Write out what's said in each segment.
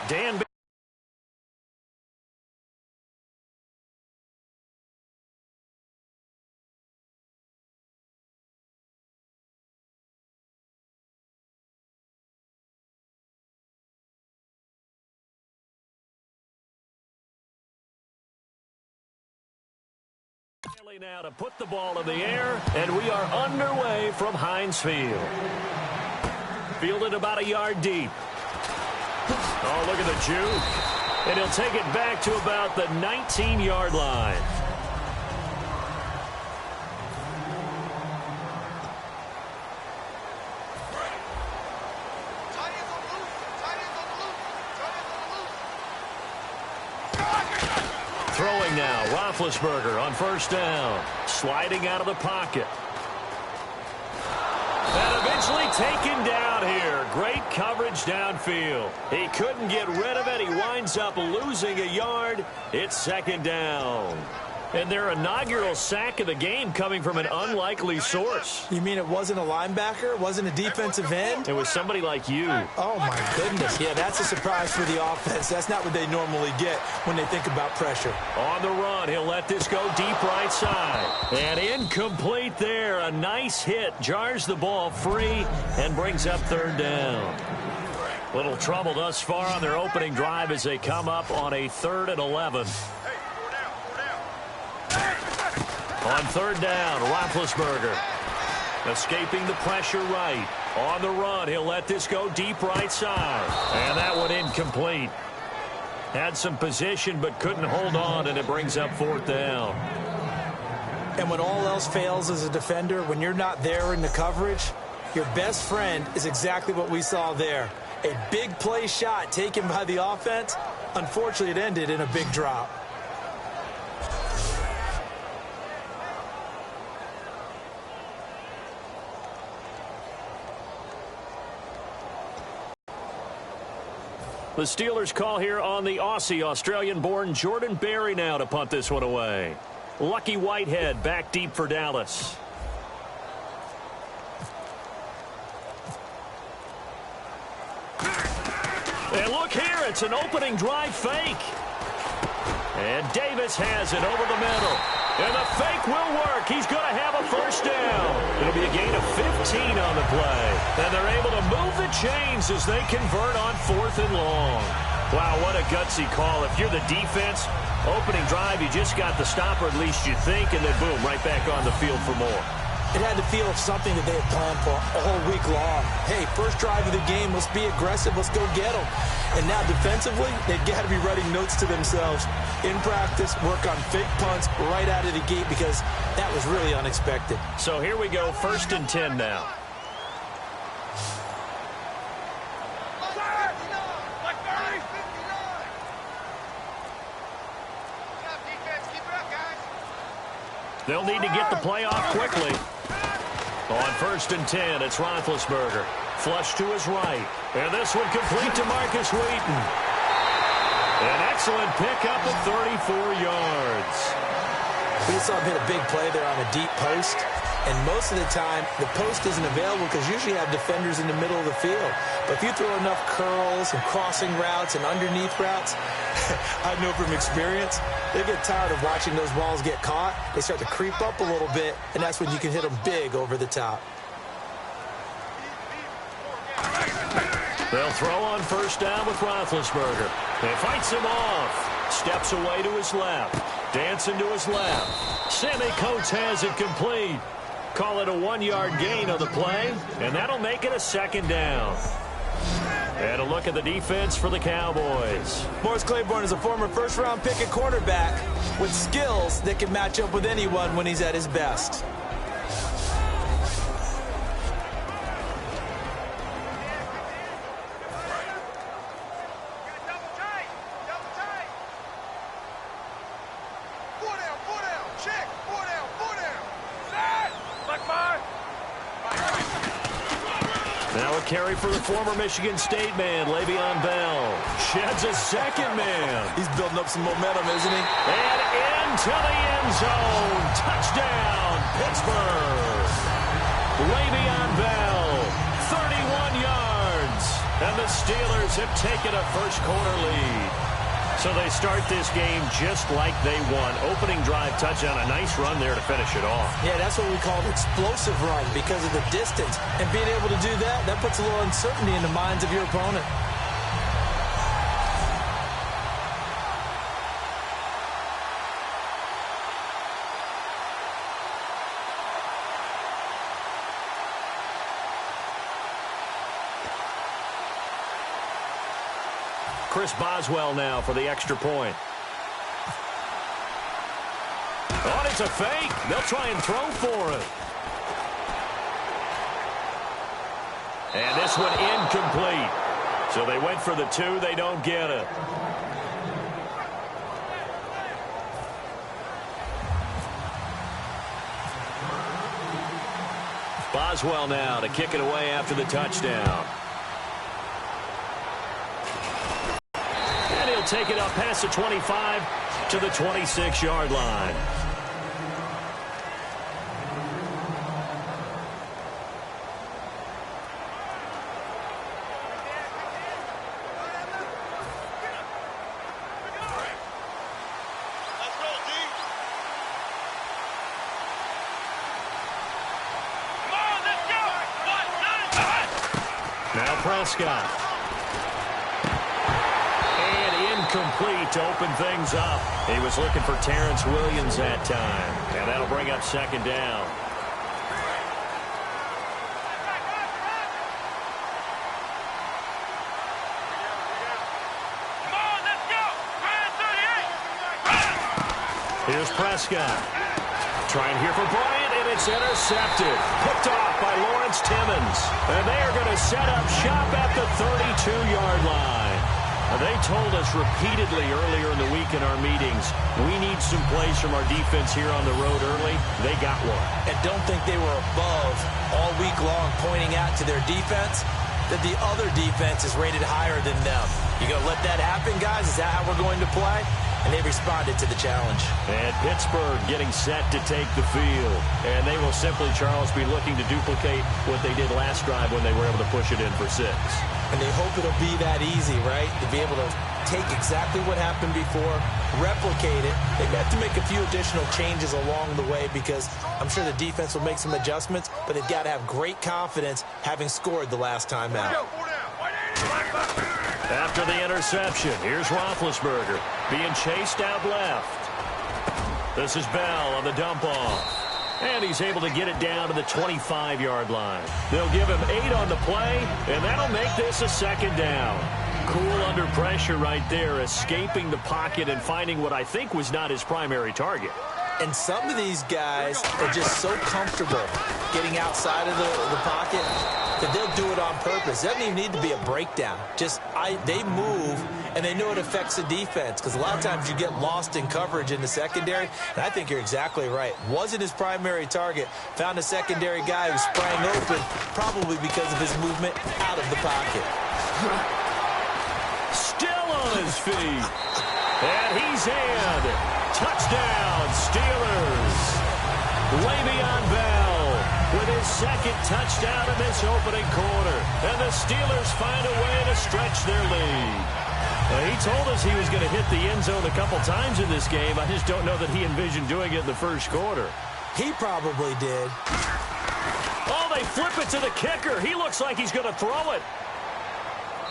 Dan. Now to put the ball in the air, and we are underway from Heinz Field. Fielded about a yard deep. Oh, look at the juke. And he'll take it back to about the 19-yard line. Throwing now, Roethlisberger on first down. Sliding out of the pocket. And eventually taken down here. Great coverage downfield. He couldn't get rid of it. He winds up losing a yard. It's second down. And their inaugural sack of the game coming from an unlikely source. You mean it wasn't a linebacker? It wasn't a defensive end? It was somebody like you. Oh, my goodness. Yeah, that's a surprise for the offense. That's not what they normally get when they think about pressure. On the run, he'll let this go deep right side. And incomplete there. A nice hit. Jars the ball free and brings up third down. Little trouble thus far on their opening drive as they come up on a 3rd and 11. On third down, Roethlisberger escaping the pressure right. On the run, he'll let this go deep right side. And that one incomplete. Had some position but couldn't hold on, and it brings up 4th down. And when all else fails as a defender, when you're not there in the coverage, your best friend is exactly what we saw there. A big play shot taken by the offense. Unfortunately, it ended in a big drop. The Steelers call here on the Aussie, Australian-born Jordan Berry now to punt this one away. Lucky Whitehead back deep for Dallas. And look here, it's an opening drive fake. And Davis has it over the middle. And the fake will work. He's going to have a first down. It'll be a gain of 15 on the play. And they're able to move the chains as they convert on 4th and long. Wow, what a gutsy call. If you're the defense, opening drive, you just got the stop, or at least you think, and then boom, right back on the field for more. It had the feel of something that they had planned for all week long. Hey, first drive of the game, let's be aggressive, let's go get them. And now defensively, they've got to be writing notes to themselves. In practice, work on fake punts right out of the gate because that was really unexpected. So here we go, 1st and 10 now. They'll need to get the play off quickly. On 1st and 10, it's Roethlisberger. Flush to his right. And this one complete to Marcus Wheaton. An excellent pickup of 34 yards. We saw him hit a big play there on a deep post. And most of the time, the post isn't available because usually you have defenders in the middle of the field. But if you throw enough curls and crossing routes and underneath routes, I know from experience, they get tired of watching those balls get caught. They start to creep up a little bit, and that's when you can hit them big over the top. They'll throw on first down with Roethlisberger. He fights him off. Steps away to his left. Dancing to his left. Sammy Coates has it complete. Call it a 1-yard gain on the play, and that'll make it a 2nd down. And a look at the defense for the Cowboys. Morris Claiborne is a former first-round pick at quarterback with skills that can match up with anyone when he's at his best. Carry for the former Michigan State man, Le'Veon Bell. Sheds a 2nd man. He's building up some momentum, isn't he? And into the end zone. Touchdown, Pittsburgh. Le'Veon Bell, 31 yards. And the Steelers have taken a first-quarter lead. So they start this game just like they won. Opening drive touchdown, a nice run there to finish it off. Yeah, that's what we call an explosive run because of the distance. And being able to do that, that puts a little uncertainty in the minds of your opponent. Chris Boswell now for the extra point. Oh, it's a fake. They'll try and throw for it. And this one incomplete. So they went for the 2. They don't get it. Boswell now to kick it away after the touchdown. Take it up past the 25 to the 26-yard line. Now Prescott. Complete to open things up. He was looking for Terrence Williams that time. And that'll bring up second down. Come on, let's go. Here's Prescott. Trying here for Bryant, and it's intercepted. Picked off by Lawrence Timmons. And they are going to set up shop at the 32-yard line. They told us repeatedly earlier in the week in our meetings, we need some plays from our defense here on the road early. They got one. And don't think they were above all week long pointing out to their defense that the other defense is rated higher than them. You going to let that happen, guys? Is that how we're going to play? And they responded to the challenge. And Pittsburgh getting set to take the field. And they will simply, Charles, be looking to duplicate what they did last drive when they were able to push it in for 6. And they hope it'll be that easy, right? To be able to take exactly what happened before, replicate it. They have to make a few additional changes along the way because I'm sure the defense will make some adjustments, but they've got to have great confidence having scored the last time out. After the interception, here's Roethlisberger being chased out left. This is Bell on the dump off. And he's able to get it down to the 25-yard line. They'll give him 8 on the play, and that'll make this a second down. Cool under pressure right there, escaping the pocket and finding what I think was not his primary target. And some of these guys are just so comfortable getting outside of the pocket that they'll do it on purpose. It doesn't even need to be a breakdown. They move, and they know it affects the defense because a lot of times you get lost in coverage in the secondary, and I think you're exactly right. Wasn't his primary target. Found a secondary guy who sprang open, probably because of his movement out of the pocket. Still on his feet. And he's in. Touchdown, Steelers. Le'Veon Bell with his second touchdown in this opening quarter. And the Steelers find a way to stretch their lead. He told us he was going to hit the end zone a couple times in this game. I just don't know that he envisioned doing it in the first quarter. He probably did. Oh, they flip it to the kicker. He looks like he's going to throw it.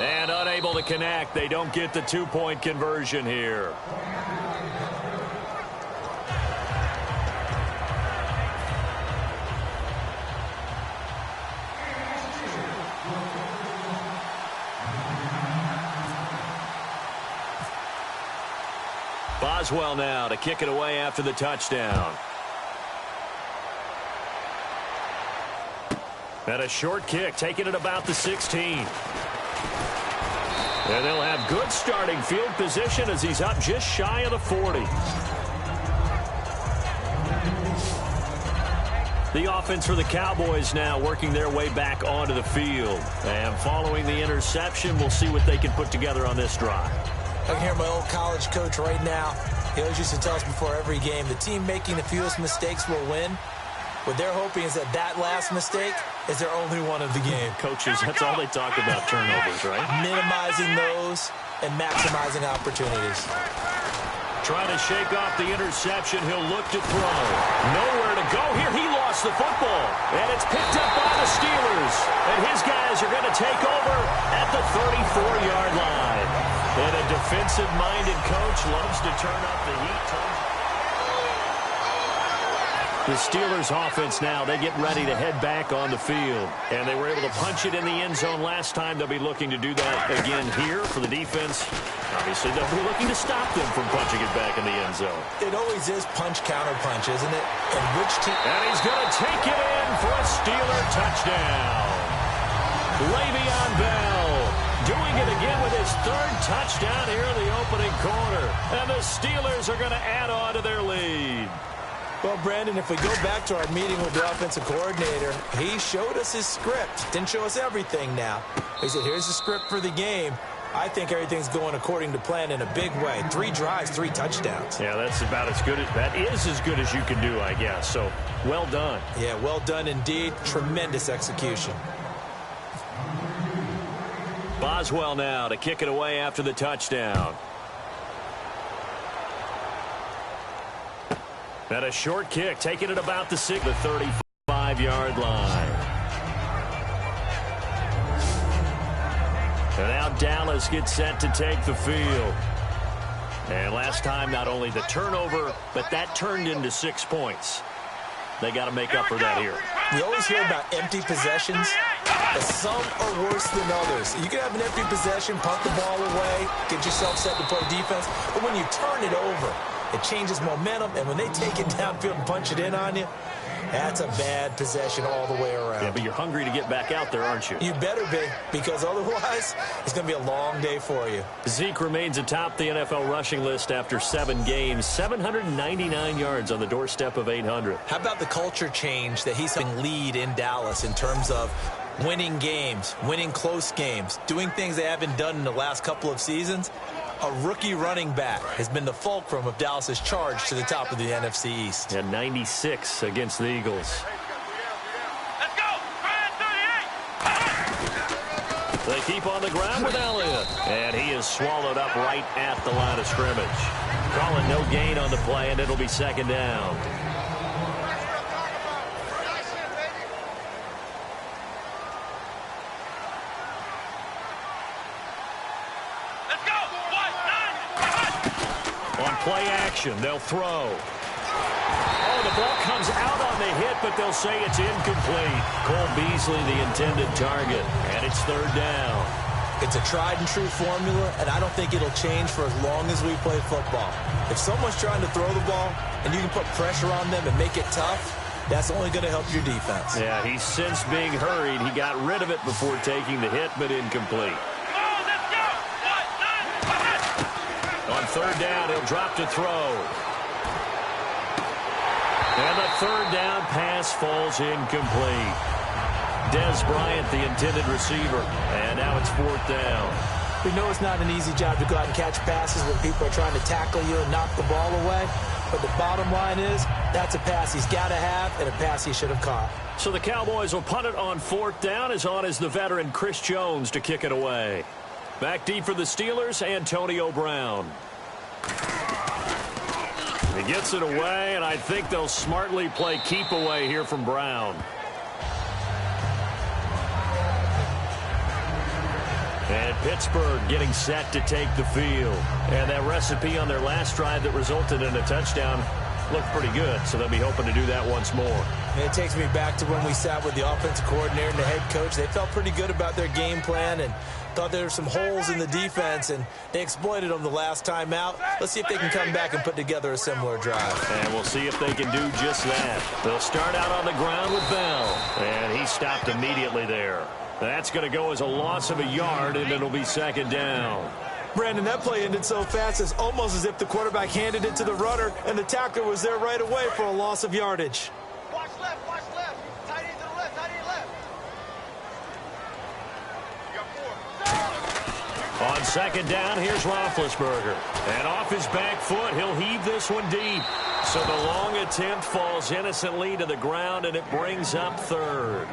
And unable to connect. They don't get the two-point conversion here. Boswell now to kick it away after the touchdown. And a short kick, taking it about the 16. And they'll have good starting field position as he's up just shy of the 40. The offense for the Cowboys now working their way back onto the field. And following the interception, we'll see what they can put together on this drive. I can hear my old college coach right now. He always used to tell us before every game, the team making the fewest mistakes will win. What they're hoping is that last mistake is their only one of the game. Coaches, that's all they talk about, turnovers, right? Minimizing those and maximizing opportunities. Trying to shake off the interception. He'll look to throw. Nowhere to go here. He lost the football. And it's picked up by the Steelers. And his guys are going to take over at the 34-yard line. And a defensive-minded coach loves to turn up the heat. The Steelers offense now, they get ready to head back on the field. And they were able to punch it in the end zone last time. They'll be looking to do that again here for the defense. Obviously, they'll be looking to stop them from punching it back in the end zone. It always is punch-counter-punch, isn't it? And which team... And he's going to take it in for a Steeler touchdown. Le'Veon Bell doing it again with his third touchdown here in the opening quarter. And the Steelers are going to add on to their lead. Well, Brandon, if we go back to our meeting with the offensive coordinator, he showed us his script. Didn't show us everything now. He said, here's the script for the game. I think everything's going according to plan in a big way. 3 drives, 3 touchdowns. Yeah, that's about as good. That is as good as you can do, I guess. So, well done. Yeah, well done indeed. Tremendous execution. Boswell now to kick it away after the touchdown. And a short kick, taking it about the 35-yard line. And now Dallas gets set to take the field. And last time, not only the turnover, but that turned into 6 points. They got to make up for that here. We always hear about empty possessions, but some are worse than others. You can have an empty possession, punt the ball away, get yourself set to play defense, but when you turn it over, it changes momentum, and when they take it downfield and punch it in on you, that's a bad possession all the way around. Yeah, but you're hungry to get back out there, aren't you? You better be, because otherwise it's going to be a long day for you. Zeke remains atop the NFL rushing list after 7 games, 799 yards on the doorstep of 800. How about the culture change that he's helping lead in Dallas in terms of winning games, winning close games, doing things they haven't done in the last couple of seasons? A rookie running back has been the fulcrum of Dallas's charge to the top of the NFC East. And 96 against the Eagles. Let's go! They keep on the ground with Elliott. And he is swallowed up right at the line of scrimmage. Calling no gain on the play, and it'll be second down. Play action. They'll throw. Oh, the ball comes out on the hit, but they'll say it's incomplete. Cole Beasley, the intended target, and it's third down. It's a tried-and-true formula, and I don't think it'll change for as long as we play football. If someone's trying to throw the ball and you can put pressure on them and make it tough, that's only going to help your defense. Yeah, he's since being hurried. He got rid of it before taking the hit, but incomplete. On third down, he'll drop to throw. And the third down pass falls incomplete. Dez Bryant, the intended receiver. And now it's fourth down. We know it's not an easy job to go out and catch passes when people are trying to tackle you and knock the ball away. But the bottom line is, that's a pass he's got to have and a pass he should have caught. So the Cowboys will punt it on fourth down. As on is the veteran Chris Jones to kick it away. Back deep for the Steelers, Antonio Brown. He gets it away, and I think they'll smartly play keep away here from Brown. And Pittsburgh getting set to take the field. And that recipe on their last drive that resulted in a touchdown looked pretty good, so they'll be hoping to do that once more. And it takes me back to when we sat with the offensive coordinator and the head coach. They felt pretty good about their game plan and thought there were some holes in the defense, and they exploited them the last time out. Let's see if they can come back and put together a similar drive. And we'll see if they can do just that. They'll start out on the ground with Bell, and he stopped immediately there. That's going to go as a loss of a yard, and it'll be second down. Brandon, that play ended so fast, it's almost as if the quarterback handed it to the runner, and the tackler was there right away for a loss of yardage. Watch left, watch left. Tight end to the left, tight end left. You got 4. On second down, here's Roethlisberger. And off his back foot, he'll heave this one deep. So the long attempt falls innocently to the ground, and it brings up third.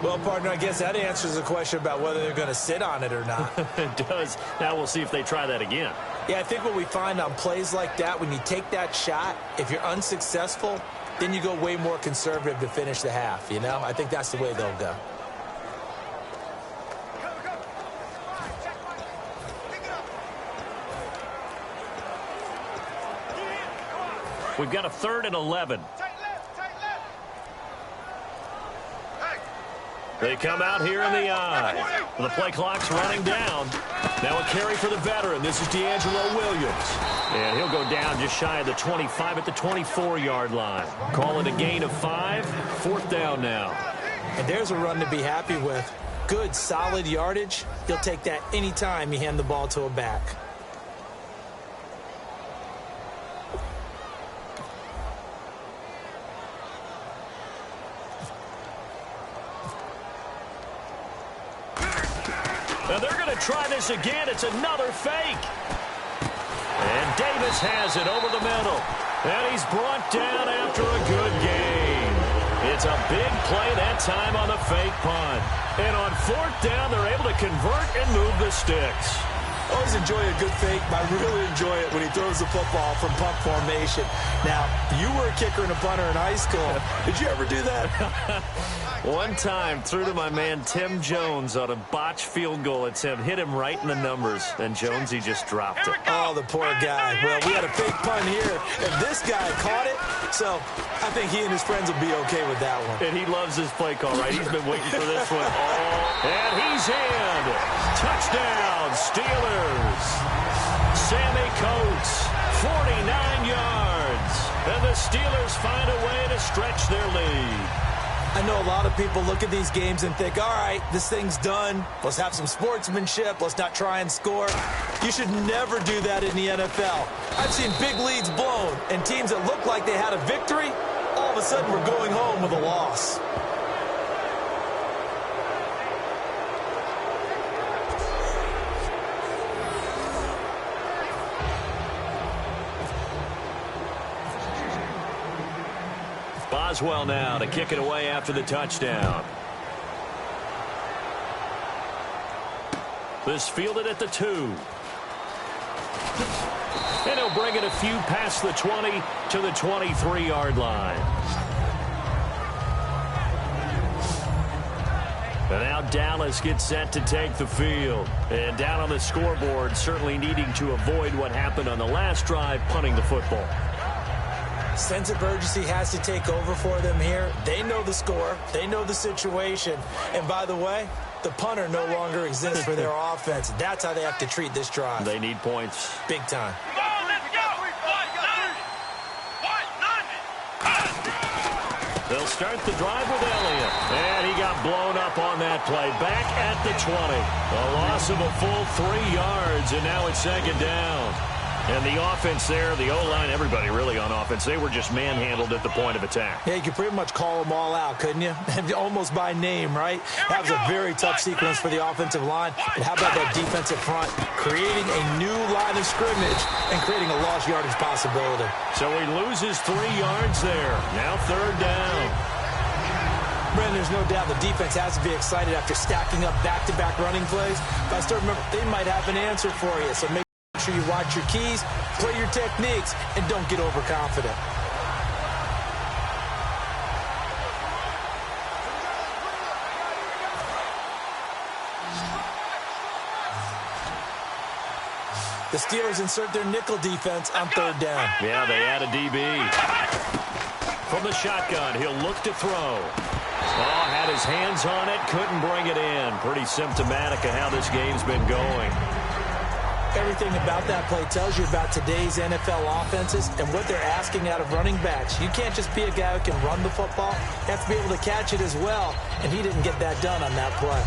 Well, partner, I guess that answers the question about whether they're going to sit on it or not. It does. Now we'll see if they try that again. Yeah, I think what we find on plays like that, when you take that shot, if you're unsuccessful, then you go way more conservative to finish the half, you know? I think that's the way they'll go. We've got a 3rd and 11. They come out here in the eye. The play clock's running down. Now a carry for the veteran. This is D'Angelo Williams. And he'll go down just shy of the 25 at the 24-yard line. Call it a gain of 5. 4th down now. And there's a run to be happy with. Good, solid yardage. He'll take that anytime you hand the ball to a back. Now they're going to try this again. It's another fake. And Davis has it over the middle. And he's brought down after a good gain. It's a big play that time on the fake punt. And on 4th down, they're able to convert and move the sticks. Always enjoy a good fake, but I really enjoy it when he throws the football from punt formation. Now, you were a kicker and a punter in high school. Did you ever do that? One time, threw to my man Tim Jones on a botched field goal attempt. Hit him right in the numbers. Then Jonesy just dropped it. Oh, the poor guy. Well, we had a fake punt here, and this guy caught it. So I think he and his friends will be okay with that one. And he loves his play call, right? He's been waiting for this one all. And he's in. Touchdown, Steelers. Sammy Coates, 49 yards. And the Steelers find a way to stretch their lead. I know a lot of people look at these games and think, all right, this thing's done. Let's have some sportsmanship. Let's not try and score. You should never do that in the NFL. I've seen big leads blown, and teams that looked like they had a victory, all of a sudden were going home with a loss. Boswell now to kick it away after the touchdown. This fielded at the 2. And he'll bring it a few past the 20 to the 23-yard line. And now Dallas gets set to take the field. And down on the scoreboard, certainly needing to avoid what happened on the last drive, punting the football. Sense of urgency has to take over for them here. They know the score. They know the situation. And by the way, the punter no longer exists for their offense. That's how they have to treat this drive. They need points. Big time. Come on, let's go. They'll start the drive with Elliott. And he got blown up on that play. Back at the 20. A loss of a full 3 yards, and now it's 2nd down. And the offense there, the O-line, everybody really on offense, they were just manhandled at the point of attack. Yeah, you could pretty much call them all out, couldn't you? Almost by name, right? That was a very tough sequence for the offensive line. But how about that defensive front? Creating a new line of scrimmage and creating a lost yardage possibility. So he loses 3 yards there. Now 3rd down. Brandon, there's no doubt the defense has to be excited after stacking up back-to-back running plays. But I still remember they might have an answer for you. So make sure you watch your keys, play your techniques, and don't get overconfident. The Steelers insert their nickel defense on 3rd down. Yeah, they add a DB. From the shotgun, he'll look to throw. Oh, had his hands on it, couldn't bring it in. Pretty symptomatic of how this game's been going. Everything about that play tells you about today's NFL offenses and what they're asking out of running backs. You can't just be a guy who can run the football. You have to be able to catch it as well, and he didn't get that done on that play.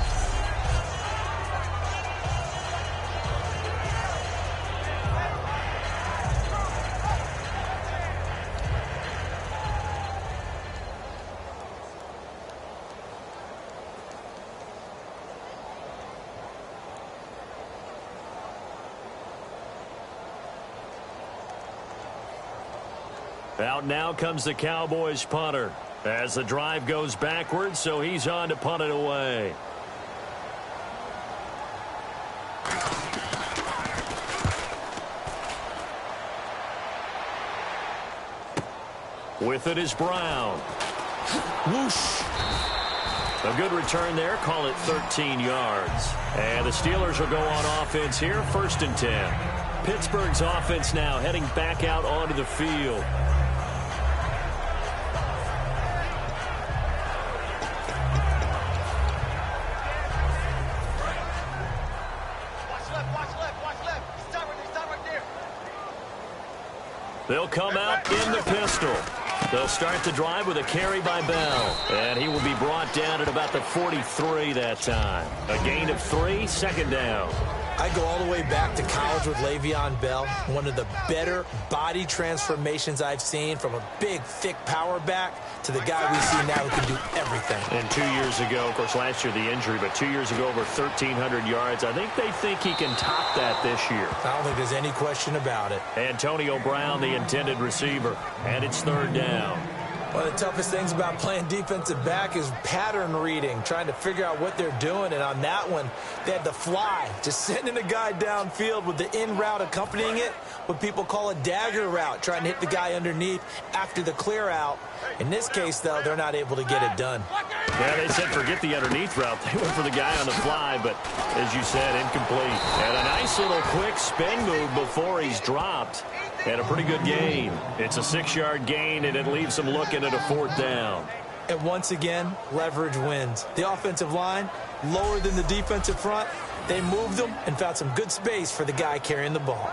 Out now comes the Cowboys punter. As the drive goes backwards, so he's on to punt it away. With it is Brown. Whoosh. A good return there. Call it 13 yards. And the Steelers will go on offense here. 1st and 10. Pittsburgh's offense now heading back out onto the field. They'll come out in the pistol. They'll start the drive with a carry by Bell. And he will be brought down at about the 43 that time. A gain of 3, 2nd down. I go all the way back to college with Le'Veon Bell. One of the better body transformations I've seen, from a big, thick power back to the guy we see now who can do everything. And 2 years ago, of course, last year the injury, but 2 years ago over 1,300 yards. I think they think he can top that this year. I don't think there's any question about it. Antonio Brown, the intended receiver, and it's 3rd down. One of the toughest things about playing defensive back is pattern reading, trying to figure out what they're doing. And on that one, they had the fly, just sending a guy downfield with the in route accompanying it, what people call a dagger route, trying to hit the guy underneath after the clear out. In this case, though, they're not able to get it done. Yeah, they said forget the underneath route. They went for the guy on the fly, but as you said, incomplete. And a nice little quick spin move before he's dropped. And a pretty good gain. It's a 6-yard gain, and it leaves them looking at a 4th down. And once again, leverage wins. The offensive line, lower than the defensive front. They moved them and found some good space for the guy carrying the ball.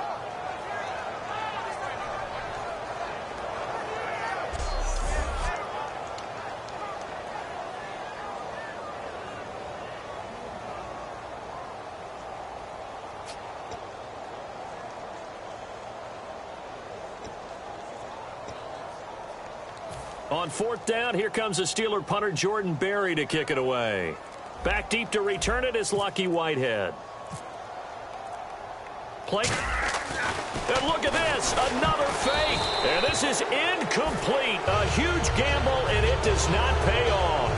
On 4th down, here comes the Steeler punter Jordan Berry to kick it away. Back deep to return it is Lucky Whitehead. Play. And look at this, another fake. And this is incomplete. A huge gamble, and it does not pay off.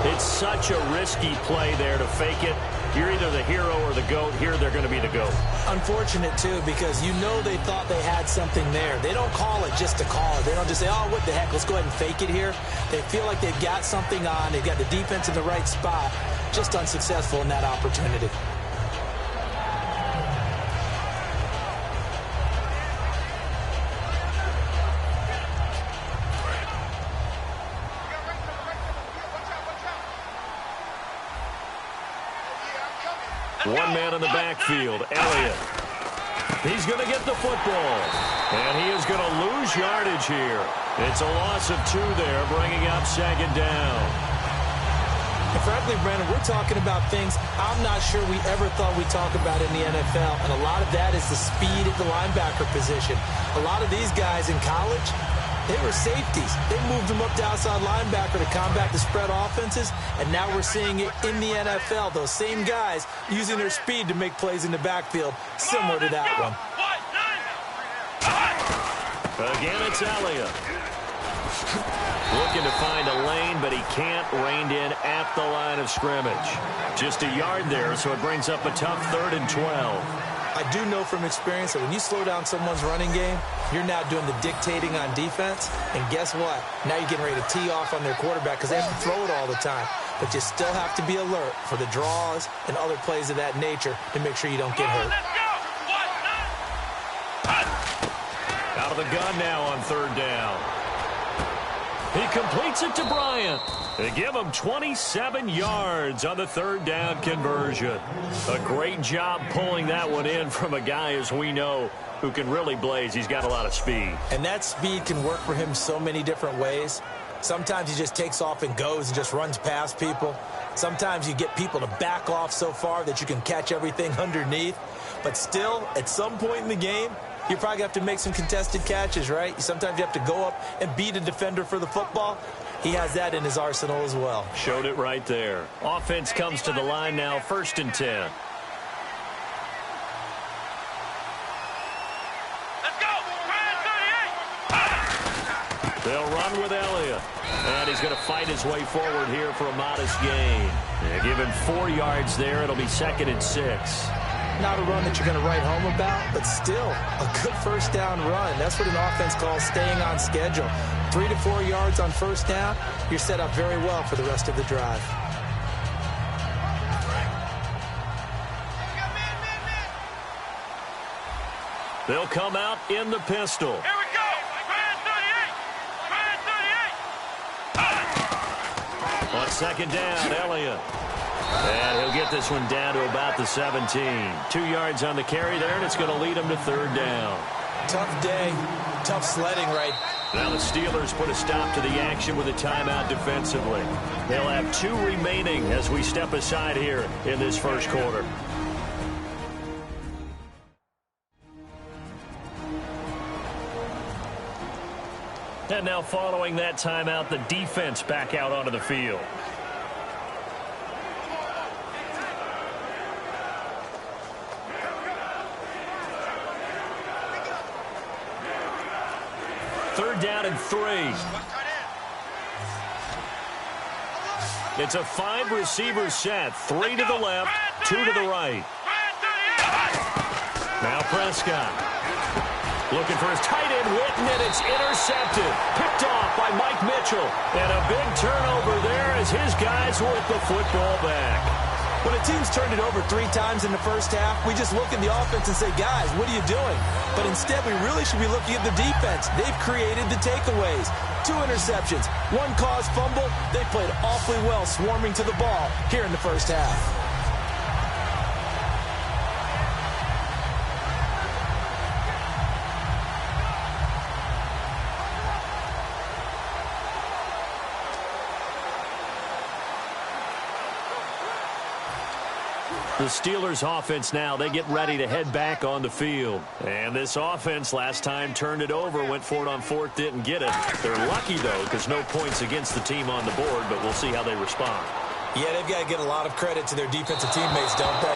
It's such a risky play there to fake it. You're either the hero or the GOAT. Here they're going to be the GOAT. Unfortunate, too, because you know they thought they had something there. They don't call it just to call it. They don't just say, oh, what the heck, let's go ahead and fake it here. They feel like they've got something on. They've got the defense in the right spot. Just unsuccessful in that opportunity. One man in the backfield, Elliott. He's going to get the football. And he is going to lose yardage here. It's a loss of 2 there, bringing up 2nd down. And frankly, Brandon, we're talking about things I'm not sure we ever thought we'd talk about in the NFL. And a lot of that is the speed at the linebacker position. A lot of these guys in college, they were safeties. They moved them up to outside linebacker to combat the spread offenses, and now we're seeing it in the NFL. Those same guys using their speed to make plays in the backfield, similar to that one. Again, it's Elliott. Looking to find a lane, but he can't. Reined in at the line of scrimmage. Just a yard there, so it brings up a tough 3rd and 12. I do know from experience that when you slow down someone's running game, you're now doing the dictating on defense. And guess what? Now you're getting ready to tee off on their quarterback because they have to throw it all the time. But you still have to be alert for the draws and other plays of that nature to make sure you don't get hurt. Out of the gun now on 3rd down. He completes it to Bryant. They give him 27 yards on the 3rd down conversion. A great job pulling that one in from a guy, as we know, who can really blaze. He's got a lot of speed. And that speed can work for him so many different ways. Sometimes he just takes off and goes and just runs past people. Sometimes you get people to back off so far that you can catch everything underneath. But still, at some point in the game, you probably have to make some contested catches, right? Sometimes you have to go up and beat a defender for the football. He has that in his arsenal as well. Showed it right there. Offense comes to the line now, 1st and 10. They'll run with Elliott. And he's going to fight his way forward here for a modest gain. Yeah, give him 4 yards there. It'll be 2nd and 6. Not a run that you're going to write home about, but still a good first down run. That's what an offense calls staying on schedule. 3 to 4 yards on first down, you're set up very well for the rest of the drive. They'll come out in the pistol. Here we go. Brand 38. On 2nd down, Elliott. And he'll get this one down to about the 17. 2 yards on the carry there, and it's going to lead him to 3rd down. Tough day, tough sledding right. Now the Steelers put a stop to the action with a timeout defensively. They'll have 2 remaining as we step aside here in this first quarter. And now following that timeout, the defense back out onto the field. Third down and 3. It's a 5-receiver set. 3 to the left, 2 to the right. Now Prescott. Looking for his tight end, Witten, and it's intercepted. Picked off by Mike Mitchell. And a big turnover there as his guys whip the football back. When a team's turned it over 3 times in the first half, we just look at the offense and say, guys, what are you doing? But instead, we really should be looking at the defense. They've created the takeaways. 2 interceptions, 1 caused fumble. They played awfully well swarming to the ball here in the first half. The Steelers offense now, they get ready to head back on the field. And this offense last time turned it over, went for it on 4th, didn't get it. They're lucky, though, because no points against the team on the board, but we'll see how they respond. Yeah, they've got to get a lot of credit to their defensive teammates, don't they?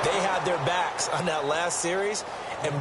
They had their backs on that last series, and